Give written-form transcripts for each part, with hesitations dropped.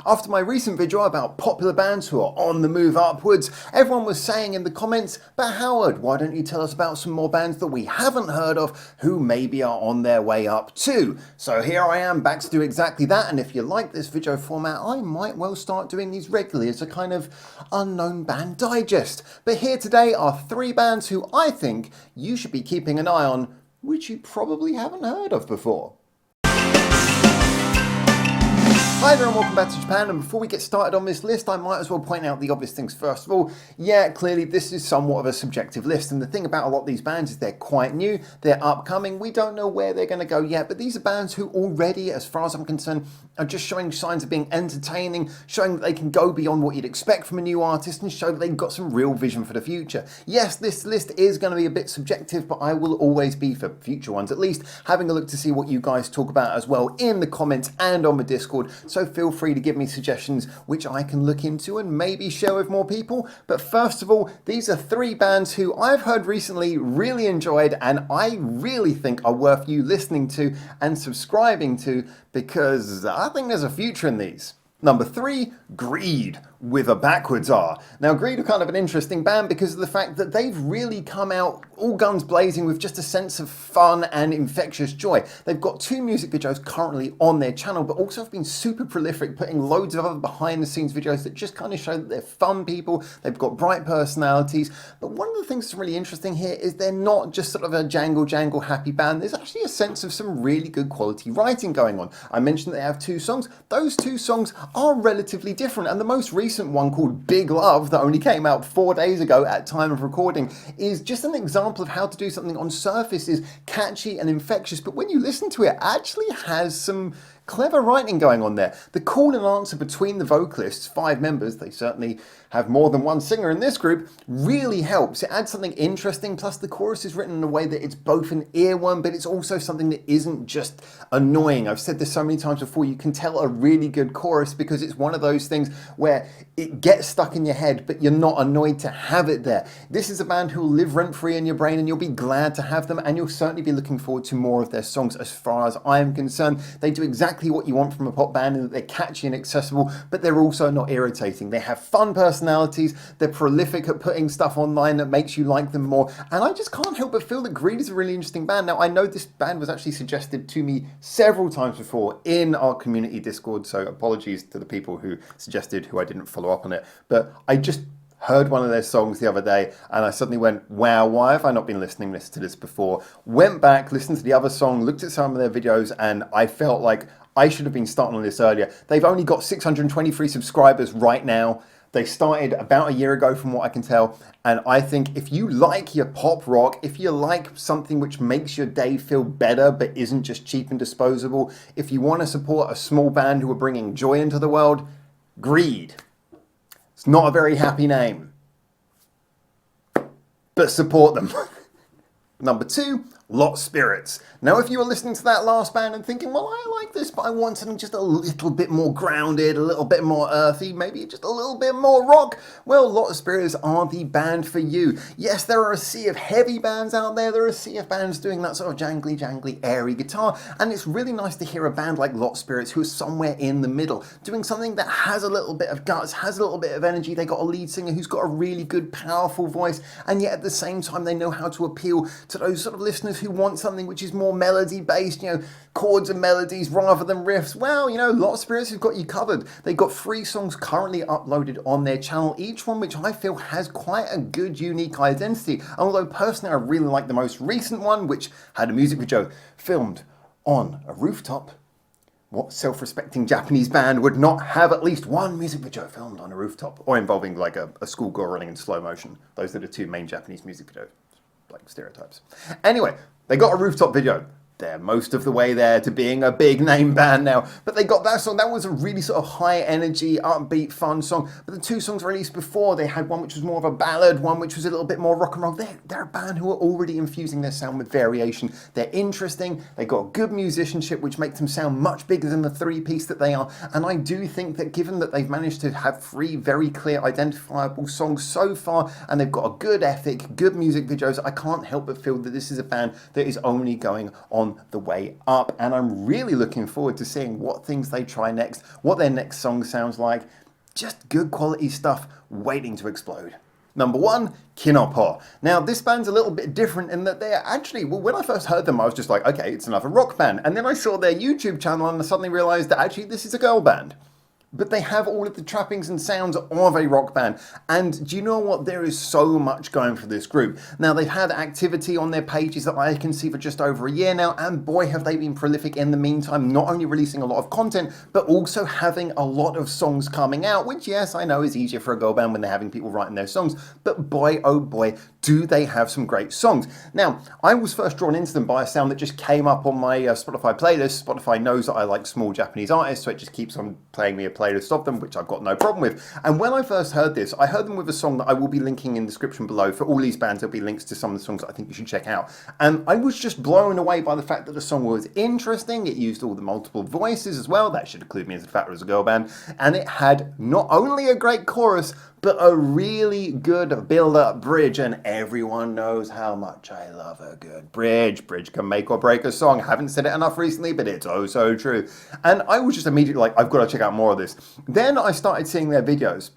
After my recent video about popular bands who are on the move upwards, everyone was saying in the comments, but Howard, why don't you tell us about some more bands that we haven't heard of who maybe are on their way up too? So here I am back to do exactly that, and if you like this video format, I might well start doing these regularly as a kind of unknown band digest. But here today are 3 bands who I think you should be keeping an eye on, which you probably haven't heard of before. Hi there and welcome back to Japan, and before we get started on this list I might as well point out the obvious things first of all. Yeah, clearly this is somewhat of a subjective list, and the thing about a lot of these bands is they're quite new, they're upcoming, we don't know where they're going to go yet, but these are bands who already, as far as I'm concerned, are just showing signs of being entertaining, showing that they can go beyond what you'd expect from a new artist and show that they've got some real vision for the future. Yes, this list is going to be a bit subjective, but I will always be, for future ones at least, having a look to see what you guys talk about as well in the comments and on the Discord. So feel free to give me suggestions which I can look into and maybe share with more people. But first of all, these are 3 bands who I've heard recently, really enjoyed, and I really think are worth you listening to and subscribing to, because I think there's a future in these. Number 3, Greed, with a backwards R. Now Greed are kind of an interesting band because of the fact that they've really come out all guns blazing with just a sense of fun and infectious joy. They've got 2 music videos currently on their channel, but also have been super prolific, putting loads of other behind the scenes videos that just kind of show that they're fun people, they've got bright personalities. But one of the things that's really interesting here is they're not just sort of a jangle happy band. There's actually a sense of some really good quality writing going on. I mentioned that they have 2 songs. Those 2 songs are relatively different, and the most recent one, called Big Love, that only came out 4 days ago at time of recording, is just an example of how to do something on surface is catchy and infectious, but when you listen to it actually has some clever writing going on there. The call and answer between the vocalists, 5 members, they certainly have more than one singer in this group, really helps. It adds something interesting, plus the chorus is written in a way that it's both an earworm, but it's also something that isn't just annoying. I've said this so many times before, you can tell a really good chorus because it's one of those things where it gets stuck in your head, but you're not annoyed to have it there. This is a band who will live rent-free in your brain, and you'll be glad to have them, and you'll certainly be looking forward to more of their songs as far as I am concerned. They do exactly what you want from a pop band in that they're catchy and accessible, but they're also not irritating. They have fun personalities, they're prolific at putting stuff online that makes you like them more, and I just can't help but feel that Greed is a really interesting band. Now, I know this band was actually suggested to me several times before in our community Discord, so apologies to the people who suggested who I didn't follow up on it, but I just heard one of their songs the other day and I suddenly went, wow, why have I not been listening to this before? Went back, listened to the other song, looked at some of their videos, and I felt like I should have been starting on this earlier. They've only got 623 subscribers right now. They started about a year ago from what I can tell, and I think if you like your pop rock, if you like something which makes your day feel better but isn't just cheap and disposable, if you want to support a small band who are bringing joy into the world, Greed. It's not a very happy name, but support them. Number 2, Lot Spirits. Now, if you were listening to that last band and thinking, well, I like this, but I want something just a little bit more grounded, a little bit more earthy, maybe just a little bit more rock, well, Lot Spirits are the band for you. Yes, there are a sea of heavy bands out there. There are a sea of bands doing that sort of jangly, airy guitar, and it's really nice to hear a band like Lot Spirits who is somewhere in the middle, doing something that has a little bit of guts, has a little bit of energy. They got a lead singer who's got a really good, powerful voice, and yet at the same time, they know how to appeal to those sort of listeners who want something which is more melody based, chords and melodies rather than riffs. Well, Lot of Spirits have got you covered. They've got 3 songs currently uploaded on their channel, each one which I feel has quite a good unique identity. Although personally I really like the most recent one, which had a music video filmed on a rooftop. What self-respecting Japanese band would not have at least one music video filmed on a rooftop, or involving like a schoolgirl running in slow motion? Those are the 2 main Japanese music videos, like stereotypes. Anyway, they got a rooftop video. They're most of the way there to being a big name band now, but they got that song. That was a really sort of high energy, upbeat, fun song. But the 2 songs released before, they had one which was more of a ballad, one which was a little bit more rock and roll. They're a band who are already infusing their sound with variation. They're interesting. They got good musicianship, which makes them sound much bigger than the 3-piece that they are. And I do think that given that they've managed to have 3 very clear, identifiable songs so far, and they've got a good ethic, good music videos, I can't help but feel that this is a band that is only going on on the way up, and I'm really looking forward to seeing what things they try next, what their next song sounds like. Just good quality stuff waiting to explode. Number 1, Kinopo. Now, this band's a little bit different in that they're actually, well, when I first heard them, I was just like, okay, it's another rock band. And then I saw their YouTube channel and I suddenly realized that actually this is a girl band. But they have all of the trappings and sounds of a rock band. And do you know what? There is so much going for this group. Now, they've had activity on their pages that I can see for just over a year now, and boy, have they been prolific in the meantime, not only releasing a lot of content, but also having a lot of songs coming out, which, yes, I know is easier for a girl band when they're having people writing their songs, but boy, oh boy, do they have some great songs. Now, I was first drawn into them by a sound that just came up on my Spotify playlist. Spotify knows that I like small Japanese artists, so it just keeps on playing me a playlist of them, which I've got no problem with. And when I first heard this, I heard them with a song that I will be linking in the description below. For all these bands, there'll be links to some of the songs that I think you should check out. And I was just blown away by the fact that the song was interesting. It used all the multiple voices as well. That should include me as the fact it was a girl band. And it had not only a great chorus, but a really good build-up bridge, and everyone knows how much I love a good bridge. Bridge can make or break a song. I haven't said it enough recently, but it's oh so true. And I was just immediately like, I've got to check out more of this. Then I started seeing their videos,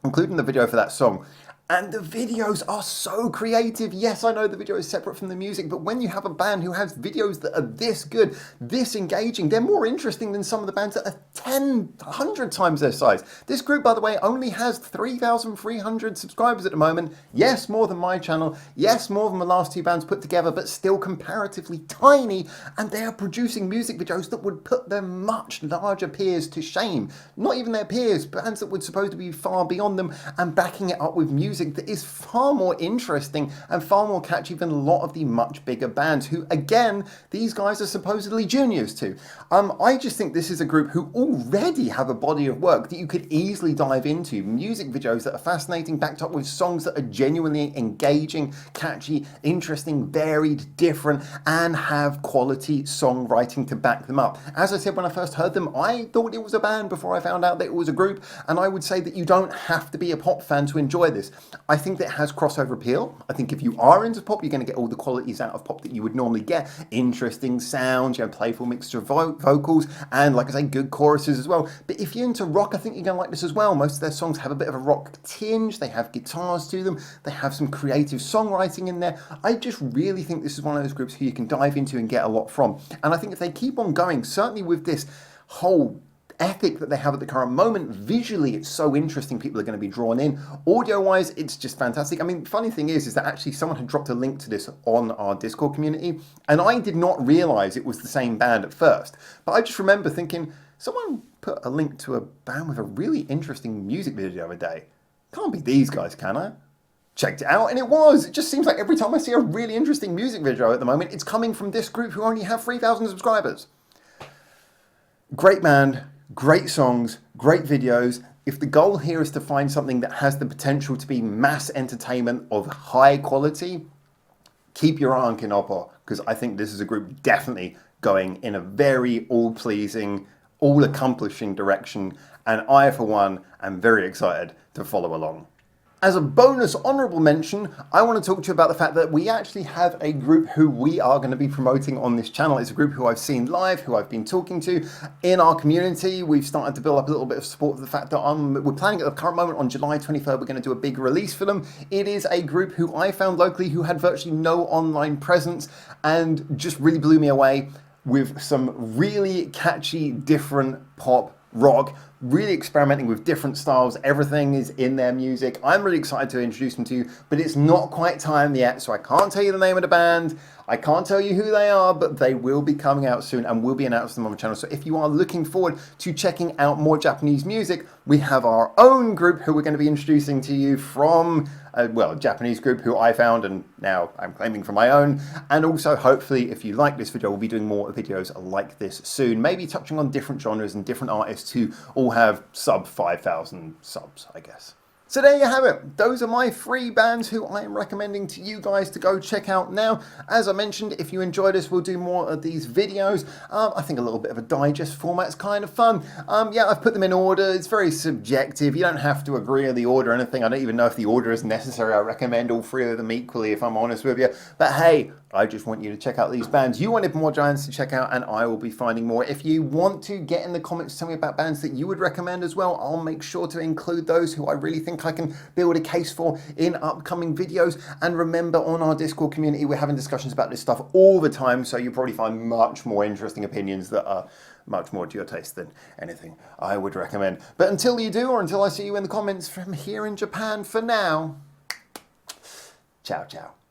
including the video for that song. And the videos are so creative. Yes, I know the video is separate from the music, but when you have a band who has videos that are this good, this engaging, they're more interesting than some of the bands that are 10, 100 times their size. This group, by the way, only has 3,300 subscribers at the moment. Yes, more than my channel. Yes, more than the last two bands put together, but still comparatively tiny. And they are producing music videos that would put their much larger peers to shame. Not even their peers, bands that would supposed to be far beyond them, and backing it up with music that is far more interesting and far more catchy than a lot of the much bigger bands who, again, these guys are supposedly juniors to. I just think this is a group who already have a body of work that you could easily dive into. Music videos that are fascinating, backed up with songs that are genuinely engaging, catchy, interesting, varied, different, and have quality songwriting to back them up. As I said when I first heard them, I thought it was a band before I found out that it was a group, and I would say that you don't have to be a pop fan to enjoy this. I think that it has crossover appeal. I think if you are into pop, you're going to get all the qualities out of pop that you would normally get. Interesting sounds, you know, playful mixture of vocals, and like I say, good choruses as well. But if you're into rock, I think you're going to like this as well. Most of their songs have a bit of a rock tinge. They have guitars to them. They have some creative songwriting in there. I just really think this is one of those groups who you can dive into and get a lot from. And I think if they keep on going, certainly with this whole ethic that they have at the current moment, visually it's so interesting, people are going to be drawn in. Audio wise, it's just fantastic. I mean, the funny thing is that actually someone had dropped a link to this on our Discord community, and I did not realize it was the same band at first, but I just remember thinking, someone put a link to a band with a really interesting music video the other day. Can't be these guys, can I? Checked it out, and it was. It just seems like every time I see a really interesting music video at the moment, it's coming from this group who only have 3,000 subscribers. Great band. Great songs, great videos. If the goal here is to find something that has the potential to be mass entertainment of high quality, keep your eye on Kinopo, because I think this is a group definitely going in a very all-pleasing, all-accomplishing direction, and I, for one, am very excited to follow along. As a bonus honourable mention, I want to talk to you about the fact that we actually have a group who we are going to be promoting on this channel. It's a group who I've seen live, who I've been talking to in our community. We've started to build up a little bit of support for the fact that we're planning at the current moment on July 23rd, we're going to do a big release for them. It is a group who I found locally who had virtually no online presence and just really blew me away with some really catchy, different pop rock, really experimenting with different styles. Everything is in their music. I'm really excited to introduce them to you, but it's not quite time yet, so I can't tell you the name of the band. I can't tell you who they are, but they will be coming out soon and will be announced them on the channel. So if you are looking forward to checking out more Japanese music, we have our own group who we're going to be introducing to you from, a Japanese group who I found and now I'm claiming for my own. And also, hopefully, if you like this video, we'll be doing more videos like this soon. Maybe touching on different genres and different artists who all have sub 5,000 subs, I guess. So there you have it. Those are my 3 bands who I am recommending to you guys to go check out now. As I mentioned, if you enjoyed this, we'll do more of these videos. I think a little bit of a digest format's kind of fun. Yeah, I've put them in order. It's very subjective. You don't have to agree on the order or anything. I don't even know if the order is necessary. I recommend all 3 of them equally, if I'm honest with you. But hey, I just want you to check out these bands you wanted more giants to check out, and I will be finding more. If you want to get in the comments, tell me about bands that you would recommend as well. I'll make sure to include those who I really think I can build a case for in upcoming videos. And remember, on our Discord community, we're having discussions about this stuff all the time, so you'll probably find much more interesting opinions that are much more to your taste than anything I would recommend. But until you do, or until I see you in the comments from here in Japan, for now, ciao, ciao.